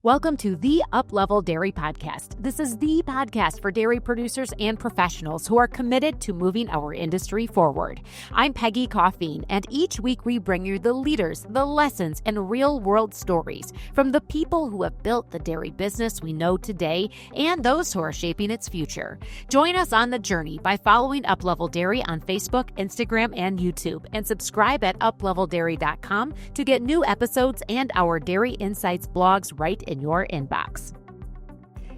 Welcome to the Uplevel Dairy Podcast. This is the podcast for dairy producers and professionals who are committed to moving our industry forward. I'm Peggy Coffeen, and each week we bring you the leaders, the lessons, and real-world stories from the people who have built the dairy business we know today and those who are shaping its future. Join us on the journey by following Uplevel Dairy on Facebook, Instagram, and YouTube, and subscribe at upleveldairy.com to get new episodes and our Dairy Insights blogs right in your inbox.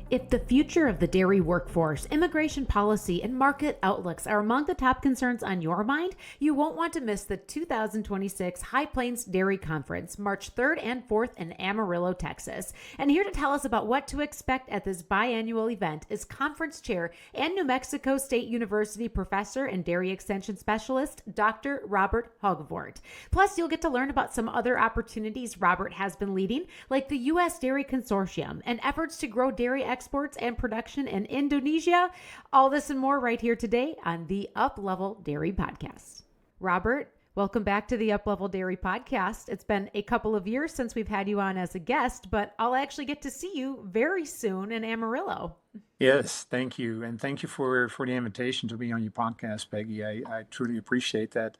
If the future of the dairy workforce, immigration policy, and market outlooks are among the top concerns on your mind, you won't want to miss the 2026 High Plains Dairy Conference, March 3rd and 4th in Amarillo, Texas. And here to tell us about what to expect at this biannual event is Conference Chair and New Mexico State University Professor and Dairy Extension Specialist, Dr. Robert Hagevoort. Plus, you'll get to learn about some other opportunities Robert has been leading, like the U.S. Dairy Consortium and efforts to grow dairy exports and production in Indonesia. All this and more right here today on the Uplevel Dairy Podcast. Robert, welcome back to the Uplevel Dairy Podcast. It's been a couple of years since we've had you on as a guest, but I'll actually get to see you very soon in Amarillo. Yes, thank you. And thank you for the invitation to be on your podcast, Peggy. I truly appreciate that.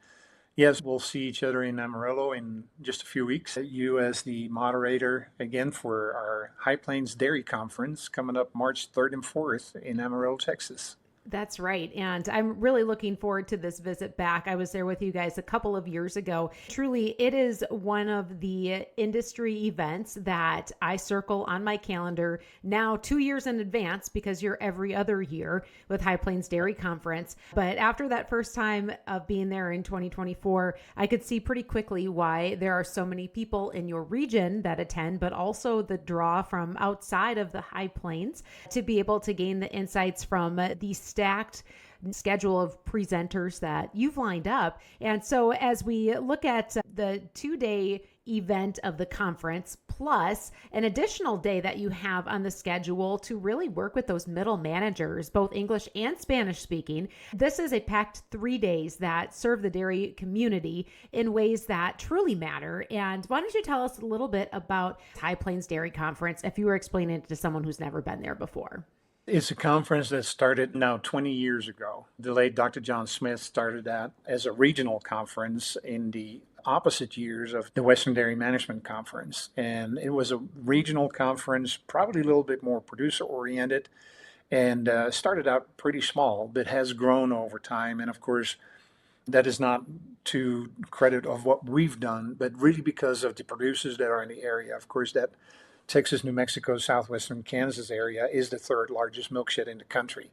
Yes, we'll see each other in Amarillo in just a few weeks. You as the moderator again for our High Plains Dairy Conference coming up March 3rd and 4th in Amarillo, Texas. That's right. And I'm really looking forward to this visit back. I was there with you guys a couple of years ago. Truly, it is one of the industry events that I circle on my calendar now 2 years in advance because you're every other year with High Plains Dairy Conference. But after that first time of being there in 2024, I could see pretty quickly why there are so many people in your region that attend, but also the draw from outside of the High Plains to be able to gain the insights from these stacked schedule of presenters that you've lined up. And so as we look at the 2-day event of the conference, plus an additional day that you have on the schedule to really work with those middle managers, both English and Spanish speaking, this is a packed 3 days that serve the dairy community in ways that truly matter. And why don't you tell us a little bit about High Plains Dairy Conference if you were explaining it to someone who's never been there before? It's a conference that started now 20 years ago. The late Dr. John Smith started that as a regional conference in the opposite years of the Western Dairy Management Conference. And it was a regional conference, probably a little bit more producer oriented, and started out pretty small, but has grown over time. And of course, that is not to credit of what we've done, but really because of the producers that are in the area. Of course, that Texas, New Mexico, southwestern Kansas area is the third largest milk shed in the country.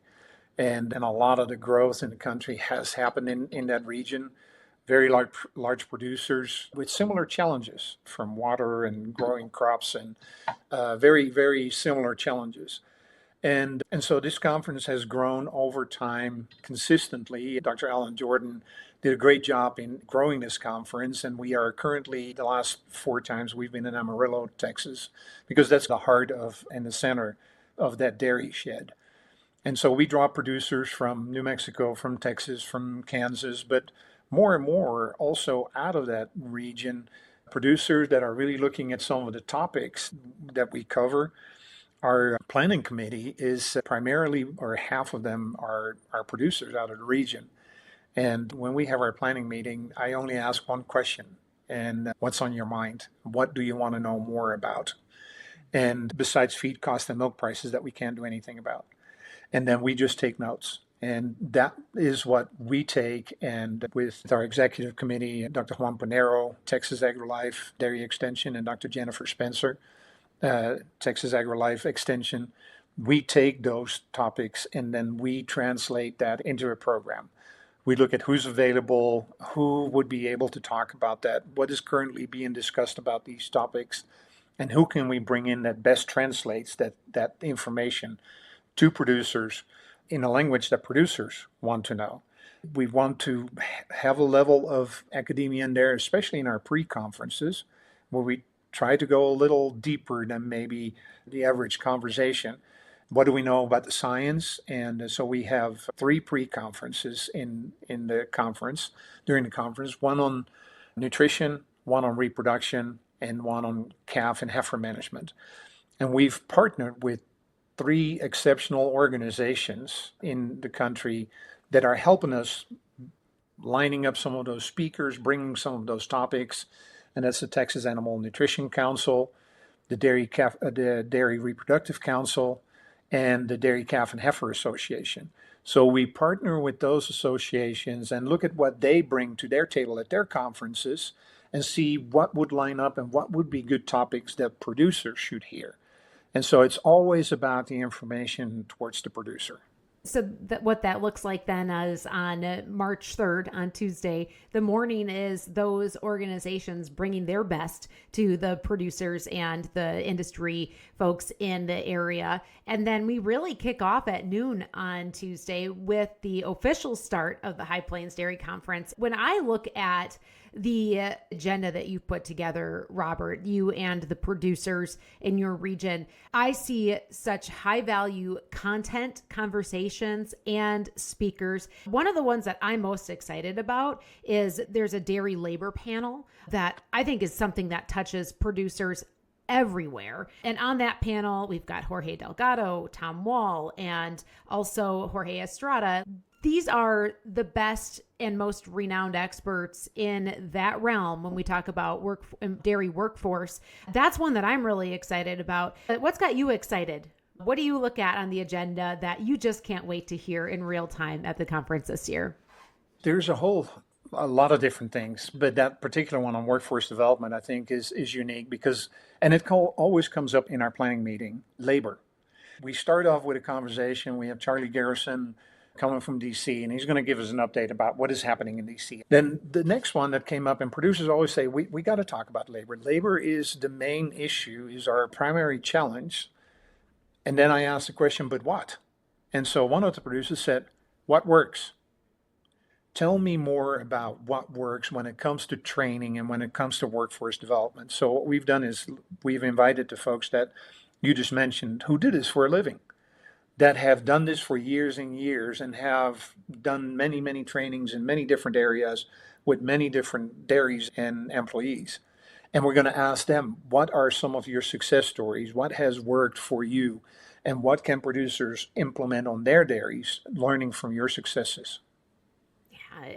And a lot of the growth in the country has happened in that region. Very large producers with similar challenges from water and growing crops and very, very similar challenges. And so this conference has grown over time consistently. Dr. Alan Jordan did a great job in growing this conference, and we are currently, the last 4 times we've been in Amarillo, Texas, because that's the heart of and the center of that dairy shed. And so we draw producers from New Mexico, from Texas, from Kansas, but more and more also out of that region, producers that are really looking at some of the topics that we cover. Our planning committee is primarily, or half of them are producers out of the region. And when we have our planning meeting, I only ask one question. And what's on your mind? What do you want to know more about? And besides feed costs and milk prices that we can't do anything about. And then we just take notes. And that is what we take. And with our executive committee, Dr. Juan Panero, Texas AgriLife Dairy Extension, and Dr. Jennifer Spencer, Texas AgriLife Extension, we take those topics and then we translate that into a program. We look at who's available, who would be able to talk about that, what is currently being discussed about these topics, and who can we bring in that best translates that information to producers in a language that producers want to know. We want to have a level of academia in there, especially in our pre-conferences, where we try to go a little deeper than maybe the average conversation. What do we know about the science? And so we have 3 pre-conferences in the conference, during the conference, one on nutrition, one on reproduction, and one on calf and heifer management. And we've partnered with 3 exceptional organizations in the country that are helping us lining up some of those speakers, bringing some of those topics. And that's the Texas Animal Nutrition Council, the Dairy Reproductive Council, and the Dairy Calf and Heifer Association. So we partner with those associations and look at what they bring to their table at their conferences and see what would line up and what would be good topics that producers should hear. And so it's always about the information towards the producer. So what that looks like then is on March 3rd, on Tuesday, the morning is those organizations bringing their best to the producers and the industry folks in the area. And then we really kick off at noon on Tuesday with the official start of the High Plains Dairy Conference. When I look at the agenda that you've put together, Robert, you and the producers in your region, I see such high value content, conversations, and speakers. One of the ones that I'm most excited about is there's a dairy labor panel that I think is something that touches producers everywhere. And on that panel, we've got Jorge Delgado, Tom Wall, and also Jorge Estrada. These are the best and most renowned experts in that realm when we talk about dairy workforce. That's one that I'm really excited about. What's got you excited? What do you look at on the agenda that you just can't wait to hear in real time at the conference this year? There's a lot of different things, but that particular one on workforce development, I think, is unique because, and it always comes up in our planning meeting, labor. We start off with a conversation. We have Charlie Garrison coming from DC, and he's going to give us an update about what is happening in DC. Then the next one that came up, and producers always say, we got to talk about labor. Labor is the main issue, is our primary challenge. And then I asked the question, but what? And so one of the producers said, what works? Tell me more about what works when it comes to training and when it comes to workforce development. So what we've done is we've invited the folks that you just mentioned who do this for a living, that have done this for years and years and have done many, many trainings in many different areas with many different dairies and employees. And we're going to ask them, what are some of your success stories? What has worked for you? And what can producers implement on their dairies, learning from your successes?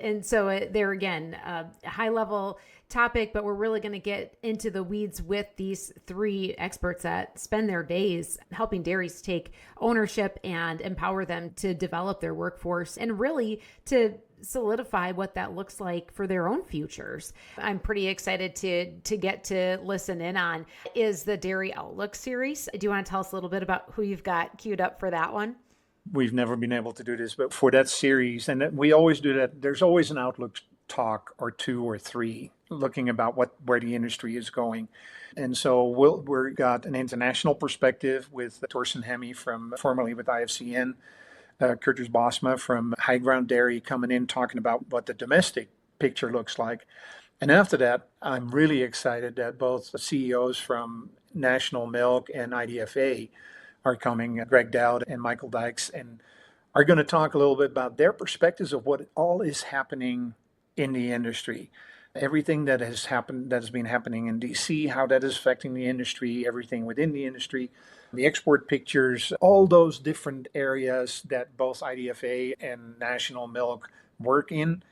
And so there again, a high level topic, but we're really going to get into the weeds with these 3 experts that spend their days helping dairies take ownership and empower them to develop their workforce and really to solidify what that looks like for their own futures. I'm pretty excited to get to listen in on is the Dairy Outlook series. Do you want to tell us a little bit about who you've got queued up for that one? We've never been able to do this, but for that series, and we always do that, there's always an Outlook talk or 2 or 3 looking about where the industry is going. And so we've got an international perspective with Torsten Hemme formerly with IFCN, Curtis Bosma from High Ground Dairy coming in talking about what the domestic picture looks like. And after that, I'm really excited that both the CEOs from National Milk and IDFA are coming, Greg Dowd and Michael Dykes, and are going to talk a little bit about their perspectives of what all is happening in the industry. Everything that has been happening in DC, how that is affecting the industry, everything within the industry, the export pictures, all those different areas that both IDFA and National Milk work in.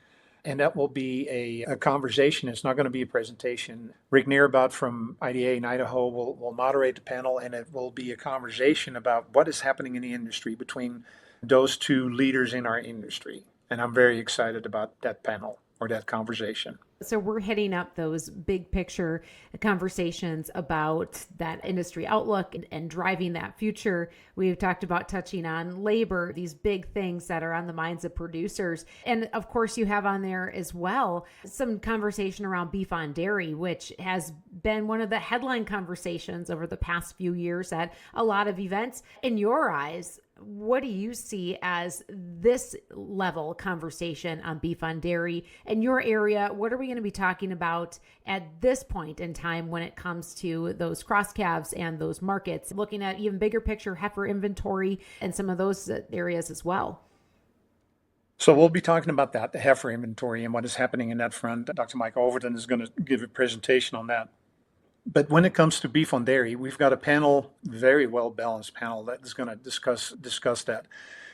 And that will be a conversation. It's not going to be a presentation. Rick Neerabout from IDA in Idaho will moderate the panel, and it will be a conversation about what is happening in the industry between those 2 leaders in our industry. And I'm very excited about that panel or that conversation. So we're hitting up those big picture conversations about that industry outlook and driving that future. We've talked about touching on labor, these big things that are on the minds of producers. And of course, you have on there as well some conversation around beef on dairy, which has been one of the headline conversations over the past few years at a lot of events. In your eyes, what do you see as this level conversation on beef on dairy in your area? What are we going to be talking about at this point in time when it comes to those cross calves and those markets, looking at even bigger picture heifer inventory and some of those areas as well? So we'll be talking about that, the heifer inventory and what is happening in that front. Dr. Mike Overton is going to give a presentation on that. But when it comes to beef on dairy, we've got a panel, very well balanced panel that is going to discuss that.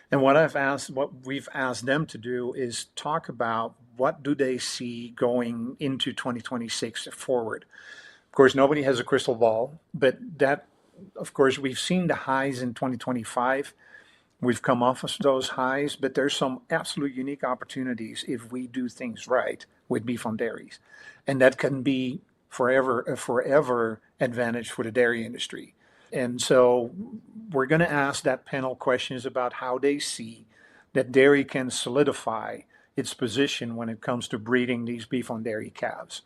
And what we've asked them to do is talk about what do they see going into 2026 forward. Of course, nobody has a crystal ball, but that, of course, we've seen the highs in 2025. We've come off of those highs, but there's some absolute unique opportunities if we do things right with beef on dairies. And that can be a forever advantage for the dairy industry. And so we're going to ask that panel questions about how they see that dairy can solidify its position when it comes to breeding these beef on dairy calves.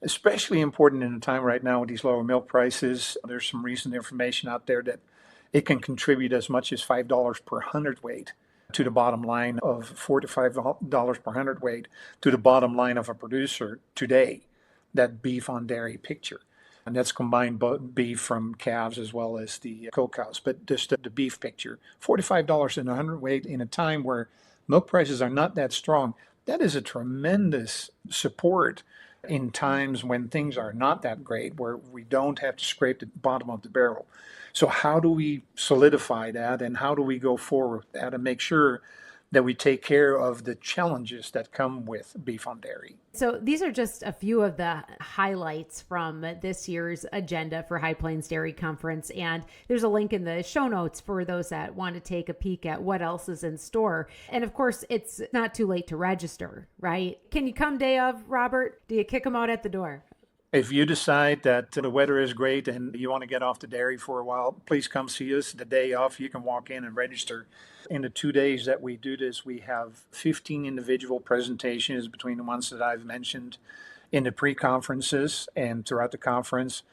Especially important in a time right now with these lower milk prices. There's some recent information out there that it can contribute as much as $5 per hundredweight to the bottom line of $4 to $5 per hundredweight to the bottom line of a producer today, that beef on dairy picture. And that's combined beef from calves as well as the cows. But just the beef picture, $45 in a hundredweight in a time where milk prices are not that strong, that is a tremendous support in times when things are not that great, where we don't have to scrape the bottom of the barrel. So how do we solidify that, and how do we go forward with that and make sure that we take care of the challenges that come with beef on dairy? So these are just a few of the highlights from this year's agenda for High Plains Dairy Conference. And there's a link in the show notes for those that want to take a peek at what else is in store. And of course, it's not too late to register, right? Can you come day of, Robert? Do you kick them out at the door? If you decide that the weather is great and you want to get off the dairy for a while, please come see us. The day off, you can walk in and register. In the 2 days that we do this, we have 15 individual presentations between the ones that I've mentioned in the pre-conferences and throughout the conference,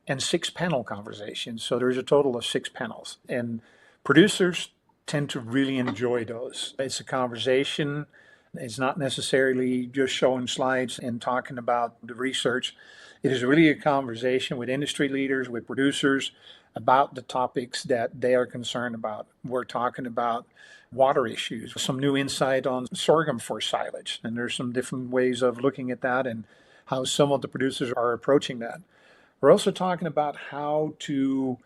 and 6 panel conversations. So there's a total of 6 panels. And producers tend to really enjoy those. It's a conversation. It's not necessarily just showing slides and talking about the research. It is really a conversation with industry leaders, with producers, about the topics that they are concerned about. We're talking about water issues, some new insight on sorghum for silage. And there's some different ways of looking at that and how some of the producers are approaching that. We're also talking about how to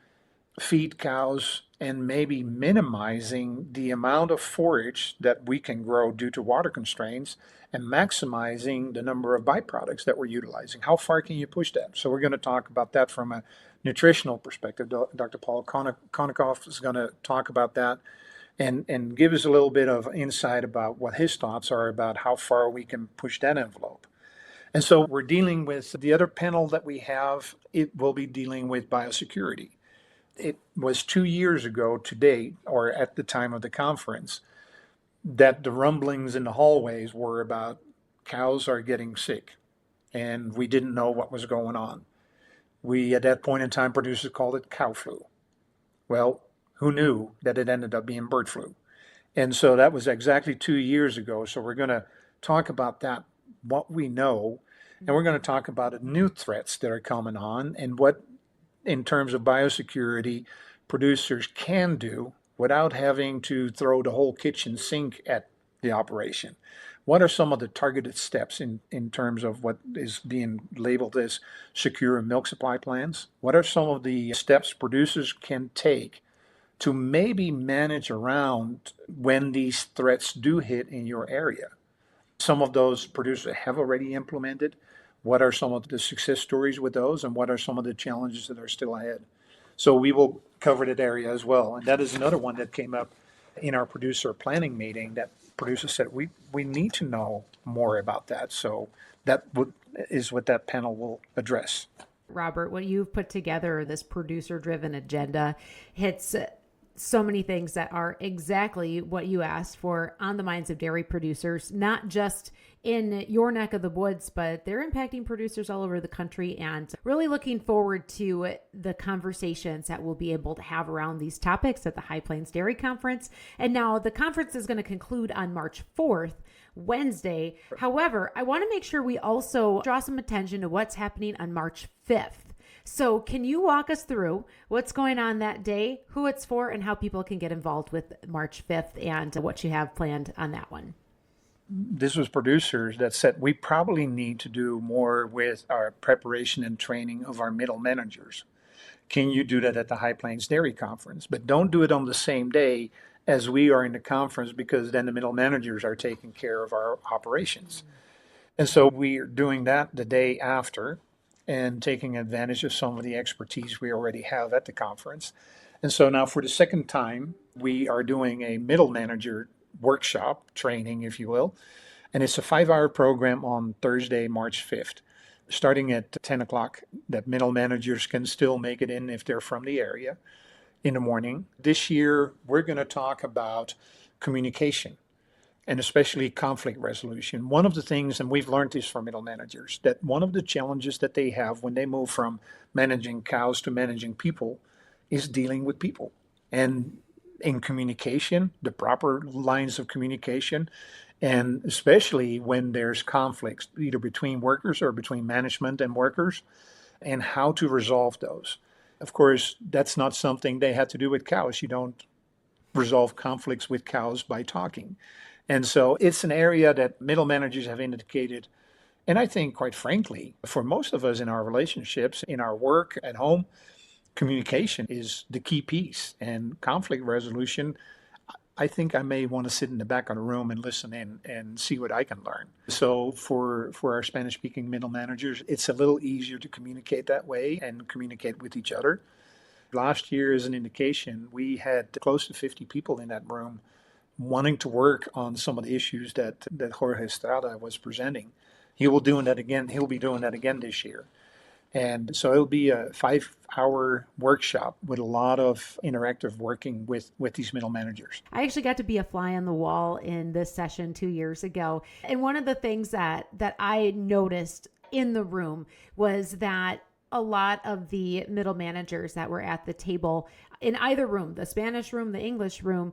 feed cows and maybe minimizing the amount of forage that we can grow due to water constraints and maximizing the number of byproducts that we're utilizing. How far can you push that? So we're going to talk about that from a nutritional perspective. Dr. Paul Konikoff is going to talk about that and give us a little bit of insight about what his thoughts are about how far we can push that envelope. And so we're dealing with the other panel that we have. It will be dealing with biosecurity. It was 2 years ago to date, or at the time of the conference, that the rumblings in the hallways were about cows are getting sick, and we didn't know what was going on. We, at that point in time, producers called it cow flu. Well, who knew that it ended up being bird flu? And so that was exactly 2 years ago. So we're going to talk about that, what we know, and we're going to talk about new threats that are coming on and what, in terms of biosecurity, producers can do without having to throw the whole kitchen sink at the operation. What are some of the targeted steps in terms of what is being labeled as secure milk supply plans? What are some of the steps producers can take to maybe manage around when these threats do hit in your area? Some of those producers have already implemented. What are some of the success stories with those, and what are some of the challenges that are still ahead? So we will cover that area as well. And that is another one that came up in our producer planning meeting, that producers said, we need to know more about that. So that is what that panel will address. Robert, what you've put together, this producer-driven agenda, hits so many things that are exactly what you asked for on the minds of dairy producers, not just in your neck of the woods, but they're impacting producers all over the country, and really looking forward to the conversations that we'll be able to have around these topics at the High Plains Dairy Conference. And now the conference is going to conclude on March 4th, Wednesday. However, I want to make sure we also draw some attention to what's happening on March 5th. So can you walk us through what's going on that day, who it's for, and how people can get involved with March 5th and what you have planned on that one? this was producers that said we probably need to do more with our preparation and training of our middle managers. Can you do that at the High Plains Dairy Conference? But don't do it on the same day as we are in the conference, because then the middle managers are taking care of our operations. And so we are doing that the day after and taking advantage of some of the expertise we already have at the conference. And so now for the second time, we are doing a middle manager workshop training, if you will. And it's a 5-hour program on Thursday, March 5th, starting at 10 o'clock, that middle managers can still make it in if they're from the area in the morning. This year, we're going to talk about communication and especially conflict resolution. One of the things, and we've learned this from middle managers, that one of the challenges that they have when they move from managing cows to managing people is dealing with people. And in communication, the proper lines of communication, and especially when there's conflicts, either between workers or between management and workers, and how to resolve those. Of course, that's not something they had to do with cows. You don't resolve conflicts with cows by talking. And so it's an area that middle managers have indicated. And I think, quite frankly, for most of us in our relationships, in our work, at home, communication is the key piece. And conflict resolution, I think I may want to sit in the back of the room and listen in and see what I can learn. So for our Spanish-speaking middle managers, it's a little easier to communicate that way and communicate with each other. Last year, as an indication, we had close to 50 people in that room wanting to work on some of the issues that Jorge Estrada was presenting. He'll be doing that again this year. And so it'll be a 5-hour workshop with a lot of interactive working with these middle managers. I actually got to be a fly on the wall in this session 2 years ago. And one of the things that I noticed in the room was that a lot of the middle managers that were at the table in either room, the Spanish room, the English room,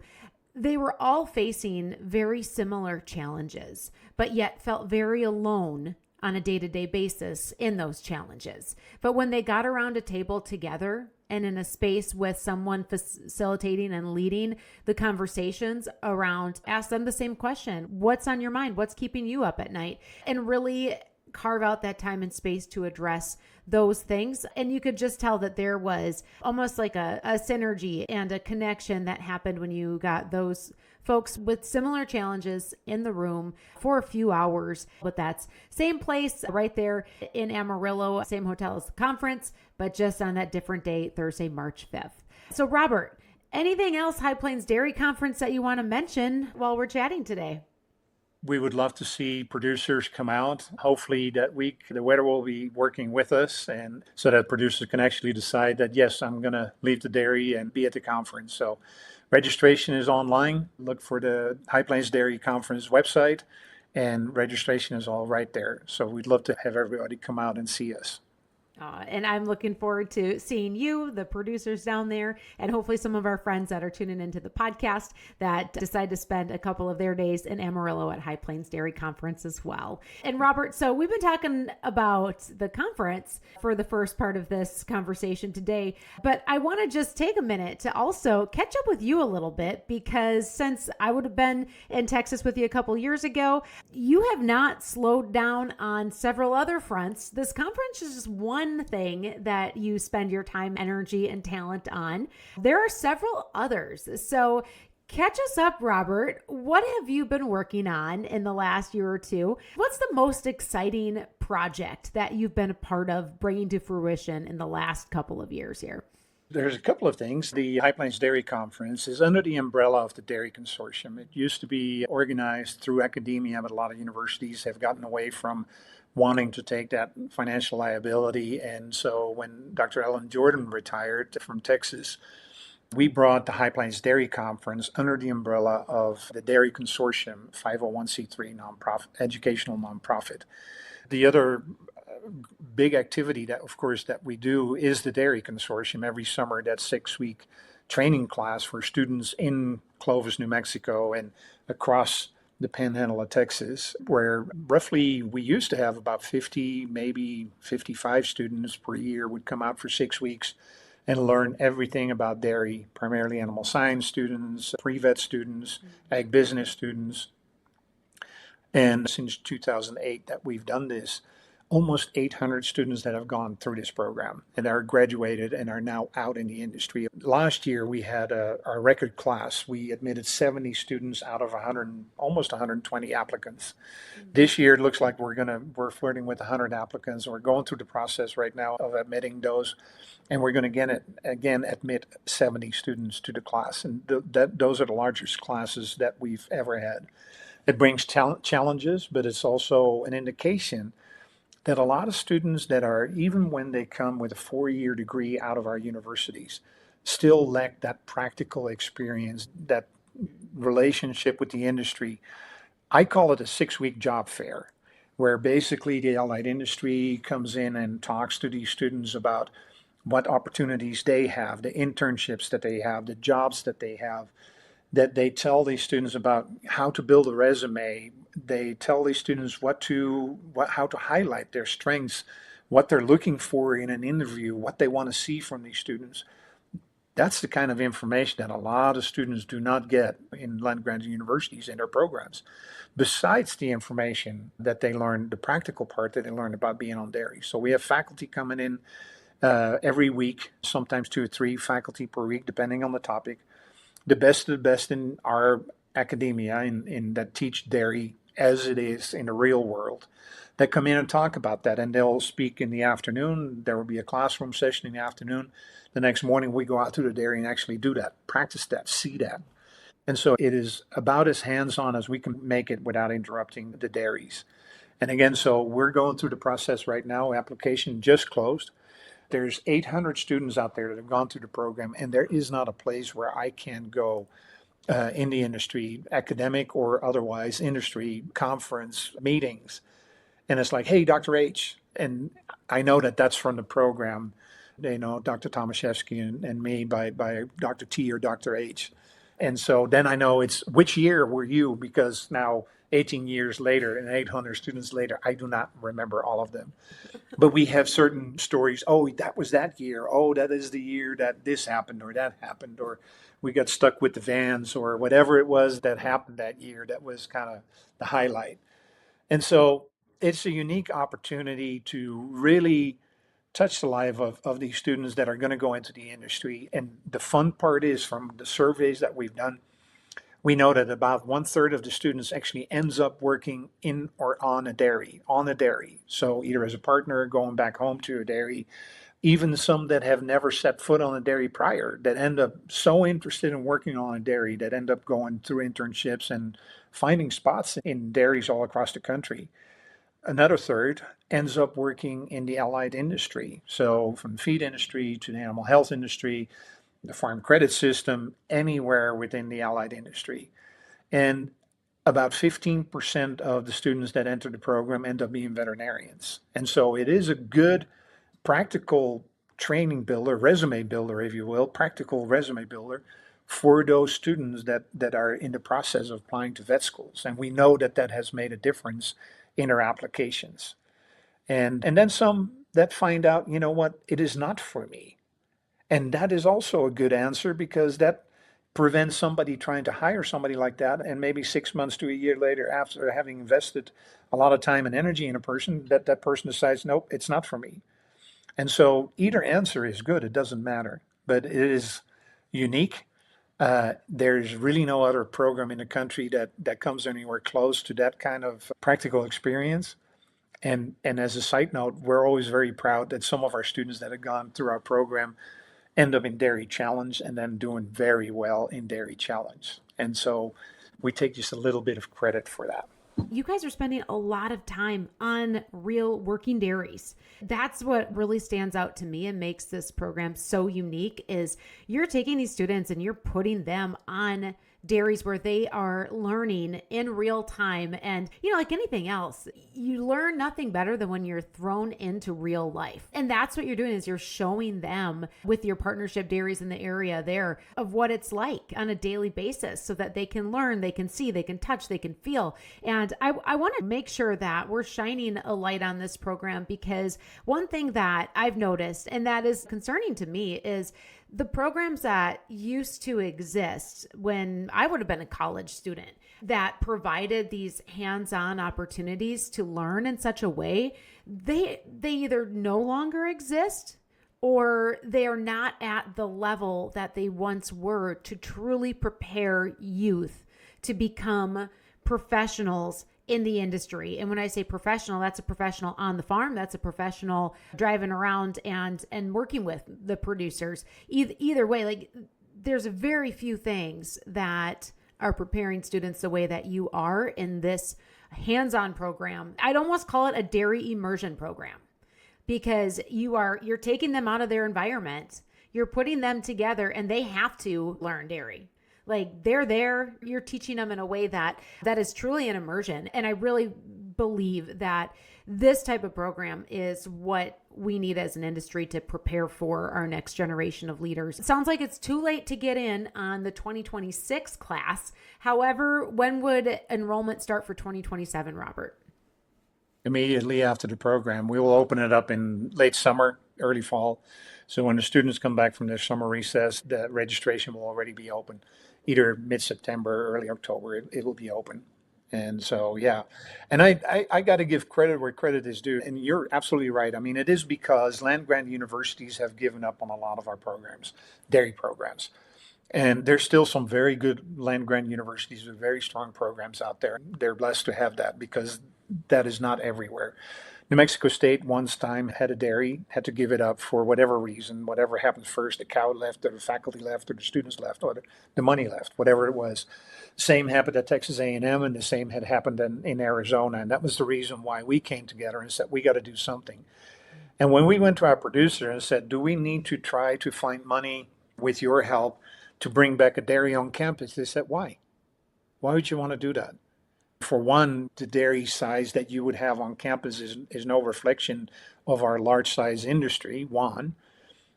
they were all facing very similar challenges, but yet felt very alone on a day-to-day basis in those challenges. But when they got around a table together and in a space with someone facilitating and leading the conversations around, ask them the same question. What's on your mind? What's keeping you up at night? And really carve out that time and space to address those things. And you could just tell that there was almost like a synergy and a connection that happened when you got those folks with similar challenges in the room for a few hours. But that's same place right there in Amarillo, same hotel as the conference, but just on that different day, Thursday, March 5th. So Robert, anything else High Plains Dairy Conference that you want to mention while we're chatting today? We would love to see producers come out. Hopefully that week the weather will be working with us, and so that producers can actually decide that, yes, I'm going to leave the dairy and be at the conference. So registration is online. Look for the High Plains Dairy Conference website, and registration is all right there. So we'd love to have everybody come out and see us. And I'm looking forward to seeing you, the producers down there, and hopefully some of our friends that are tuning into the podcast that decide to spend a couple of their days in Amarillo at High Plains Dairy Conference as well. And Robert, so we've been talking about the conference for the first part of this conversation today, but I want to just take a minute to also catch up with you a little bit, because since I would have been in Texas with you a couple years ago, you have not slowed down on several other fronts. This conference is just one thing that you spend your time, energy, and talent on. There are several others. So catch us up, Robert. What have you been working on in the last year or two? What's the most exciting project that you've been a part of bringing to fruition in the last couple of years here? There's a couple of things. The High Plains Dairy Conference is under the umbrella of the Dairy Consortium. It used to be organized through academia, but a lot of universities have gotten away from wanting to take that financial liability. And so when Dr. Ellen Jordan retired from Texas, we brought the High Plains Dairy Conference under the umbrella of the Dairy Consortium, 501c3 educational nonprofit. The other big activity that, of course, that we do is the Dairy Consortium every summer, that 6-week training class for students in Clovis, New Mexico, and across the panhandle of Texas, where roughly we used to have about 50, maybe 55 students per year would come out for 6 weeks and learn everything about dairy, primarily animal science students, pre-vet students, ag business students. And since 2008 that we've done this, almost 800 students that have gone through this program and are graduated and are now out in the industry. Last year, we had our record class. We admitted 70 students out of 100, almost 120 applicants. This year, it looks like we're flirting with 100 applicants. We're going through the process right now of admitting those, and we're going to again admit 70 students to the class. And those are the largest classes that we've ever had. It brings challenges, but it's also an indication that a lot of students that are, even when they come with a 4-year degree out of our universities, still lack that practical experience, that relationship with the industry. I call it a 6-week job fair, where basically the allied industry comes in and talks to these students about what opportunities they have, the internships that they have, the jobs that they have, that they tell these students about how to build a resume. They tell these students how to highlight their strengths, what they're looking for in an interview, what they want to see from these students. That's the kind of information that a lot of students do not get in land-granted universities in their programs. Besides the information that they learn, the practical part that they learn about being on dairy. So we have faculty coming in every week, sometimes 2 or 3 faculty per week, depending on the topic. The best of the best in our academia in that teach dairy as it is in the real world, that come in and talk about that, and they'll speak in the afternoon. There will be a classroom session in the afternoon. The next morning we go out to the dairy and actually do that, practice that, see that. And so it is about as hands-on as we can make it without interrupting the dairies. And again, so we're going through the process right now. Application just closed. There's 800 students out there that have gone through the program, and there is not a place where I can go in the industry, academic or otherwise, industry, conference, meetings. And it's like, hey, Dr. H. And I know that that's from the program. They know Dr. Tomaszewski and me by Dr. T or Dr. H. And so then I know it's which year were you, because now 18 years later and 800 students later, I do not remember all of them. But we have certain stories. Oh, that was that year. Oh, that is the year that this happened or that happened, or we got stuck with the vans or whatever it was that happened that year. That was kind of the highlight. And so it's a unique opportunity to really touch the life of these students that are going to go into the industry. And the fun part is, from the surveys that we've done, we know that about 1/3 of the students actually ends up working in or on a dairy. So either as a partner, going back home to a dairy, even some that have never set foot on a dairy prior, that end up so interested in working on a dairy that end up going through internships and finding spots in dairies all across the country. Another third ends up working in the allied industry. So from the feed industry to the animal health industry, the farm credit system, anywhere within the allied industry. And about 15% of the students that enter the program end up being veterinarians. And so it is a good practical training builder, resume builder, if you will, practical resume builder for those students that are in the process of applying to vet schools. And we know that that has made a difference in their applications. And then some that find out, you know what, it is not for me. And that is also a good answer, because that prevents somebody trying to hire somebody like that, and maybe 6 months to a year later, after having invested a lot of time and energy in a person, that person decides, nope, it's not for me. And so either answer is good. It doesn't matter, but it is unique. There's really no other program in the country that comes anywhere close to that kind of practical experience. And as a side note, we're always very proud that some of our students that have gone through our program end up in Dairy Challenge and then doing very well in Dairy Challenge. And so we take just a little bit of credit for that. You guys are spending a lot of time on real working dairies. That's what really stands out to me and makes this program so unique, is you're taking these students and you're putting them on dairies where they are learning in real time. And, like anything else, you learn nothing better than when you're thrown into real life. And that's what you're doing, is you're showing them with your partnership dairies in the area there of what it's like on a daily basis, so that they can learn, they can see, they can touch, they can feel. And I want to make sure that we're shining a light on this program, because one thing that I've noticed, and that is concerning to me, is the programs that used to exist when I would have been a college student that provided these hands-on opportunities to learn in such a way, they either no longer exist or they are not at the level that they once were to truly prepare youth to become professionals in the industry. And when I say professional, that's a professional on the farm. That's a professional driving around and working with the producers. Either way, like there's very few things that are preparing students the way that you are in this hands-on program. I'd almost call it a dairy immersion program, because you're taking them out of their environment. You're putting them together and they have to learn dairy. Like they're there, you're teaching them in a way that is truly an immersion. And I really believe that this type of program is what we need as an industry to prepare for our next generation of leaders. It sounds like it's too late to get in on the 2026 class. However, when would enrollment start for 2027, Robert? Immediately after the program. We will open it up in late summer, early fall. So when the students come back from their summer recess, the registration will already be open. Either mid-September or early October, it will be open. And so, yeah. And I got to give credit where credit is due. And you're absolutely right. I mean, it is because land-grant universities have given up on a lot of our programs, dairy programs. And there's still some very good land-grant universities with very strong programs out there. They're blessed to have that because that is not everywhere. New Mexico State once time had a dairy, had to give it up for whatever reason, whatever happened first, the cow left or the faculty left or the students left or the money left, whatever it was. Same happened at Texas A&M and the same had happened in Arizona. And that was the reason why we came together and said, we got to do something. And when we went to our producer and said, do we need to try to find money with your help to bring back a dairy on campus? They said, why? Why would you want to do that? For one, the dairy size that you would have on campus is no reflection of our large size industry, one.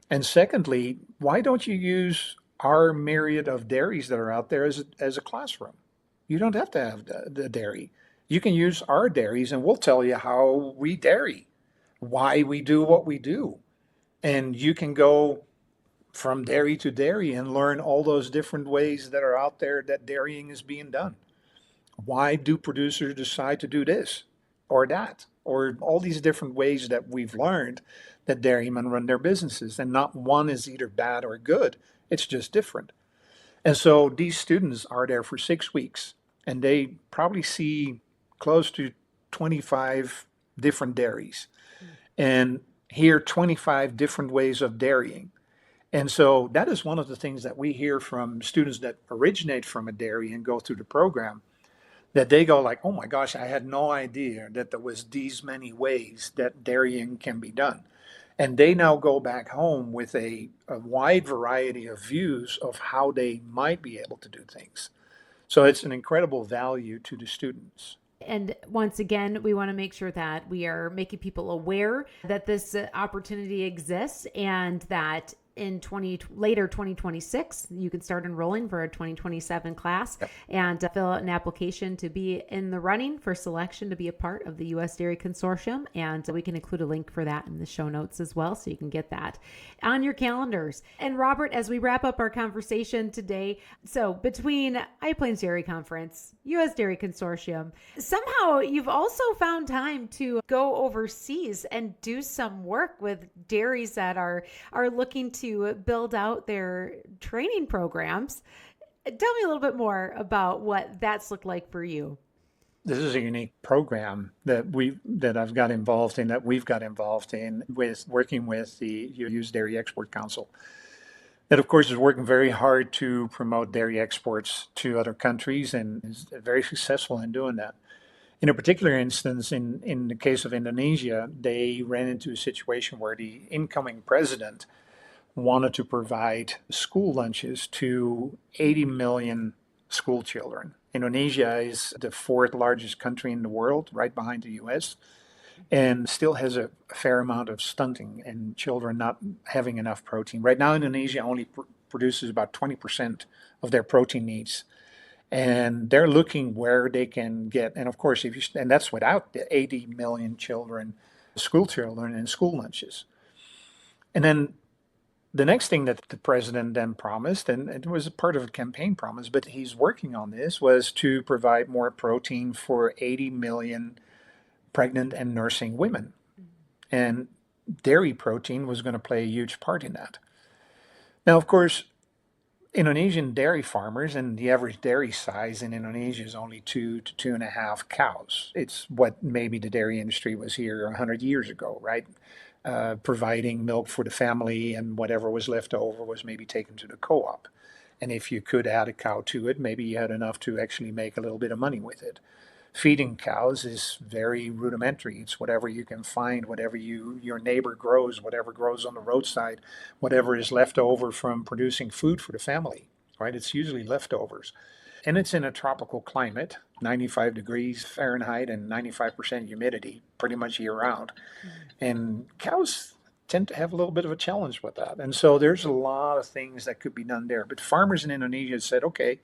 And secondly, why don't you use our myriad of dairies that are out there as a classroom? You don't have to have the dairy. You can use our dairies and we'll tell you how we dairy, why we do what we do. And you can go from dairy to dairy and learn all those different ways that are out there that dairying is being done. Why do producers decide to do this or that, or all these different ways that we've learned that dairymen run their businesses? And not one is either bad or good. It's just different. And so these students are there for 6 weeks and they probably see close to 25 different dairies and hear 25 different ways of dairying. And so that is one of the things that we hear from students that originate from a dairy and go through the program, that they go like, oh my gosh, I had no idea that there was these many ways that dairying can be done. And they now go back home with a wide variety of views of how they might be able to do things. So it's an incredible value to the students. And once again, we want to make sure that we are making people aware that this opportunity exists and that in later 2026, you can start enrolling for a 2027 class. Yep. And fill out an application to be in the running for selection to be a part of the U.S. Dairy Consortium. And we can include a link for that in the show notes as well, so you can get that on your calendars. And Robert, as we wrap up our conversation today, so between High Plains Dairy Conference, U.S. Dairy Consortium, somehow you've also found time to go overseas and do some work with dairies that are looking to build out their training programs. Tell me a little bit more about what that's looked like for you. This is a unique program that I've got involved in, that we've got involved in, with working with the U.S. Dairy Export Council. That, of course, is working very hard to promote dairy exports to other countries and is very successful in doing that. In a particular instance, in the case of Indonesia, they ran into a situation where the incoming president wanted to provide school lunches to 80 million school children. Indonesia is the fourth largest country in the world, right behind the US, and still has a fair amount of stunting and children not having enough protein. Right now, Indonesia only produces about 20% of their protein needs. And they're looking where they can get, and of course, and that's without the 80 million school children and school lunches. And then The next thing that the president then promised, and it was a part of a campaign promise, but he's working on this, was to provide more protein for 80 million pregnant and nursing women. And dairy protein was going to play a huge part in that. Now, of course, Indonesian dairy farmers, and the average dairy size in Indonesia is only 2 to 2.5 cows. It's what maybe the dairy industry was here 100 years ago, right? Providing milk for the family, and whatever was left over was maybe taken to the co-op. And if you could add a cow to it, maybe you had enough to actually make a little bit of money with it. Feeding cows is very rudimentary. It's whatever you can find, whatever your neighbor grows, whatever grows on the roadside, whatever is left over from producing food for the family, right? It's usually leftovers. And it's in a tropical climate, 95 degrees Fahrenheit and 95% humidity, pretty much year round. And cows tend to have a little bit of a challenge with that. And so there's a lot of things that could be done there. But farmers in Indonesia said, okay,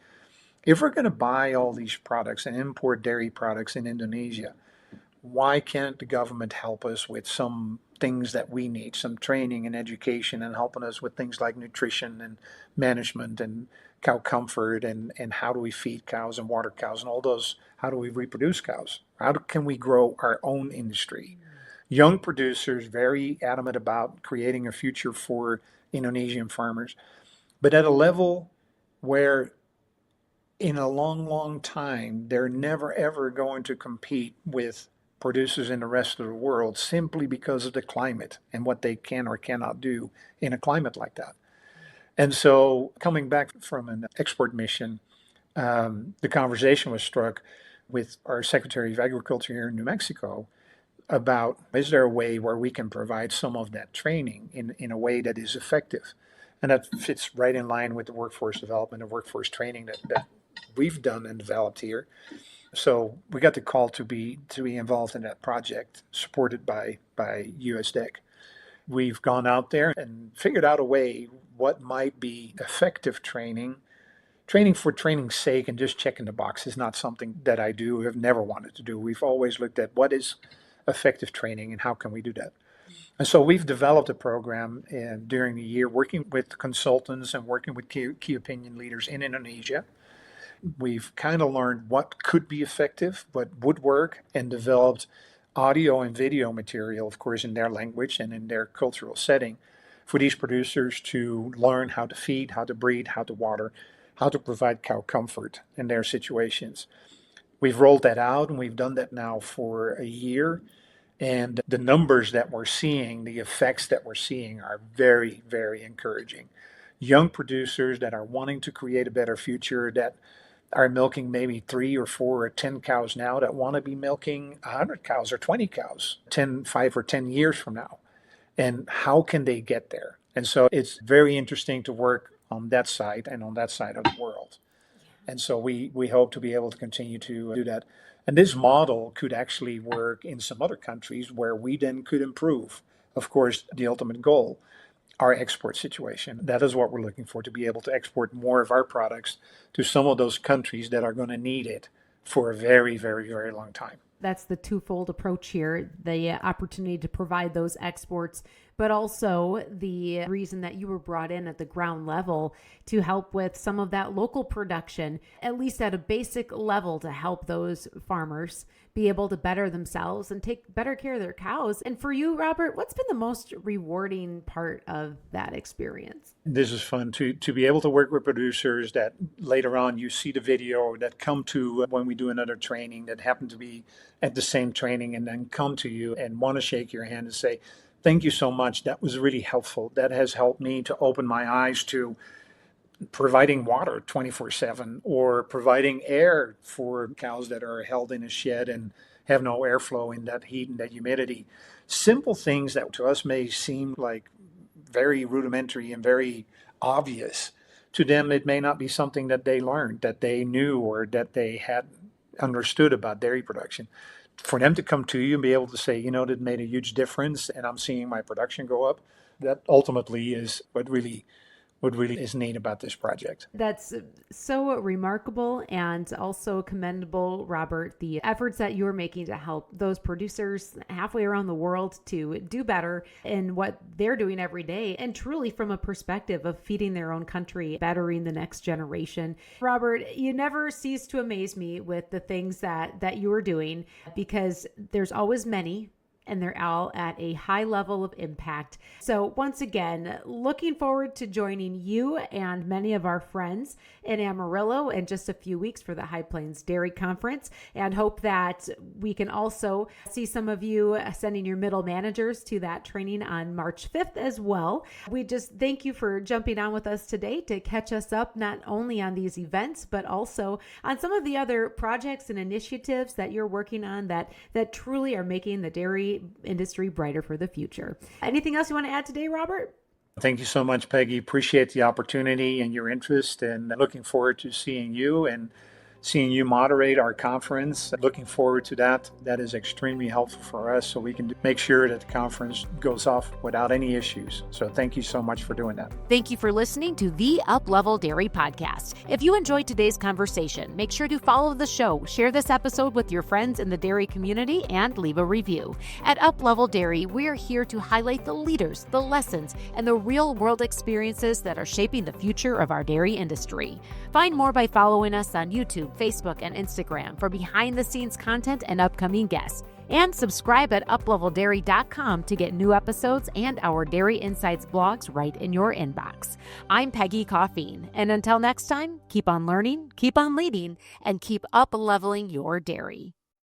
if we're going to buy all these products and import dairy products in Indonesia, why can't the government help us with some things that we need, some training and education, and helping us with things like nutrition and management and cow comfort and how do we feed cows and water cows and all those, how do we reproduce cows? Can we grow our own industry? Young producers very adamant about creating a future for Indonesian farmers, but at a level where in a long, long time, they're never, ever going to compete with producers in the rest of the world simply because of the climate and what they can or cannot do in a climate like that. And so coming back from an export mission, the conversation was struck with our Secretary of Agriculture here in New Mexico about, is there a way where we can provide some of that training in a way that is effective? And that fits right in line with the workforce development and workforce training that we've done and developed here. So we got the call to be involved in that project, supported by USDEC. We've gone out there and figured out a way what might be effective training. Training for training's sake and just checking the box is not something that I do, have never wanted to do. We've always looked at what is effective training and how can we do that. And so we've developed a program during the year, working with consultants and working with key opinion leaders in Indonesia. We've kind of learned what could be effective, what would work, and developed audio and video material, of course, in their language and in their cultural setting for these producers to learn how to feed, how to breed, how to water, how to provide cow comfort in their situations. We've rolled that out, and we've done that now for a year. And the numbers that we're seeing, the effects that we're seeing are very, very encouraging. Young producers that are wanting to create a better future, that are milking maybe 3 or 4 or 10 cows now, that want to be milking 100 cows or 20 cows 5 or 10 years from now. And how can they get there? And so it's very interesting to work on that side and on that side of the world. And so we hope to be able to continue to do that. And this model could actually work in some other countries where we then could improve, of course, the ultimate goal, our export situation. That is what we're looking for, to be able to export more of our products to some of those countries that are going to need it for a very, very, very long time. That's the twofold approach here, the opportunity to provide those exports, but also the reason that you were brought in at the ground level to help with some of that local production, at least at a basic level, to help those farmers be able to better themselves and take better care of their cows. And for you, Robert, what's been the most rewarding part of that experience? This is fun to be able to work with producers that later on you see the video, that come to when we do another training, that happen to be at the same training and then come to you and want to shake your hand and say, thank you so much. That was really helpful. That has helped me to open my eyes to providing water 24/7 or providing air for cows that are held in a shed and have no airflow in that heat and that humidity. Simple things that to us may seem like very rudimentary and very obvious. To them, it may not be something that they learned, that they knew, or that they had understood about dairy production. For them to come to you and be able to say, that made a huge difference and I'm seeing my production go up, that ultimately is what really what really is neat about this project. That's so remarkable and also commendable, Robert, the efforts that you're making to help those producers halfway around the world to do better in what they're doing every day, and truly from a perspective of feeding their own country, bettering the next generation. Robert, you never cease to amaze me with the things that you are doing, because there's always many, and they're all at a high level of impact. So once again, looking forward to joining you and many of our friends in Amarillo in just a few weeks for the High Plains Dairy Conference, and hope that we can also see some of you sending your middle managers to that training on March 5th as well. We just thank you for jumping on with us today to catch us up not only on these events, but also on some of the other projects and initiatives that you're working on that truly are making the dairy industry brighter for the future. Anything else you want to add today, Robert? Thank you so much, Peggy. Appreciate the opportunity and your interest, and looking forward to seeing you and seeing you moderate our conference. Looking forward to that. That is extremely helpful for us, so we can make sure that the conference goes off without any issues. So thank you so much for doing that. Thank you for listening to the Uplevel Dairy Podcast. If you enjoyed today's conversation, make sure to follow the show, share this episode with your friends in the dairy community, and leave a review. At Uplevel Dairy, we are here to highlight the leaders, the lessons, and the real-world experiences that are shaping the future of our dairy industry. Find more by following us on YouTube, Facebook, and Instagram for behind-the-scenes content and upcoming guests. And subscribe at upleveldairy.com to get new episodes and our Dairy Insights blogs right in your inbox. I'm Peggy Coffeen, and until next time, keep on learning, keep on leading, and keep up-leveling your dairy.